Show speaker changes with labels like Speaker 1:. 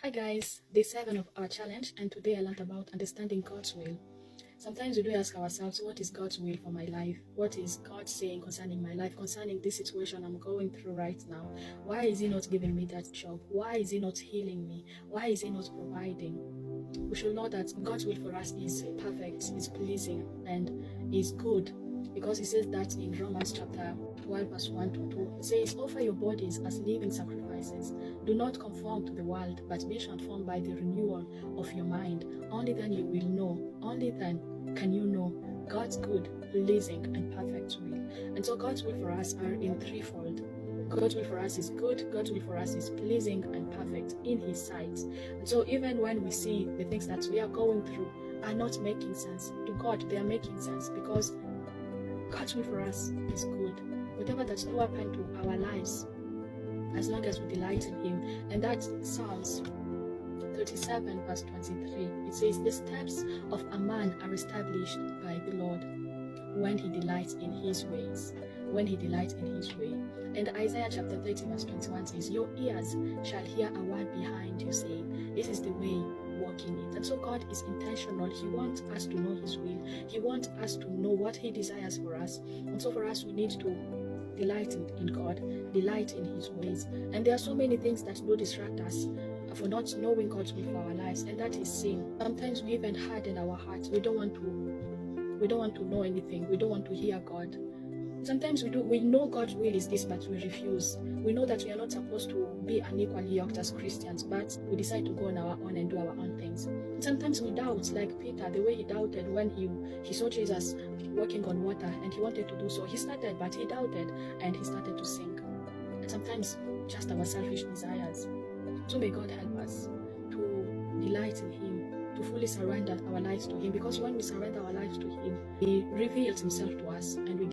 Speaker 1: Hi guys, day 7 of our challenge, and today I learned about understanding God's will. Sometimes we do ask ourselves, what is God's will for my life? What is God saying concerning my life, concerning this situation I'm going through right now? Why is He not giving me that job? Why is He not healing me? Why is He not providing? We should know that God's will for us is perfect, is pleasing, and is good, because He says that in Romans chapter 12 verse 1 to 2. It says, offer your bodies as living sacrifices. Do not conform to the world, but be transformed by the renewal of your mind. Only then you will know, only then can you know God's good, pleasing, and perfect will. And so God's will for us are in threefold. God's will for us is good, God's will for us is pleasing and perfect in His sight. And so even when we see the things that we are going through are not making sense, to God they are making sense, because God's will for us is good. Whatever that do happen to our lives, as long as we delight in Him. And that's Psalms 37 verse 23. It says, the steps of a man are established by the Lord when he delights in His ways. When he delights in His way. And Isaiah chapter 30 verse 21 says, your ears shall hear a word behind you saying, this is the way, walk in it. And so God is intentional. He wants us to know His will. He wants us to know what He desires for us. And so for us, we need to delight in God, delight in His ways. And there are so many things that do distract us for not knowing God's will for our lives, and that is sin. Sometimes we even harden our hearts. We don't want to know anything. We don't want to hear God. Sometimes we know God's will is this, but we refuse. We know that we are not supposed to be unequally yoked as Christians, but we decide to go on our own and do our own things. And sometimes we doubt, like Peter, the way he doubted when he saw Jesus walking on water, and he wanted to do so. He started, but he doubted, and he started to sink. And sometimes just our selfish desires. So may God help us to delight in Him, to fully surrender our lives to Him, because when we surrender our lives to Him, He reveals Himself to us, and we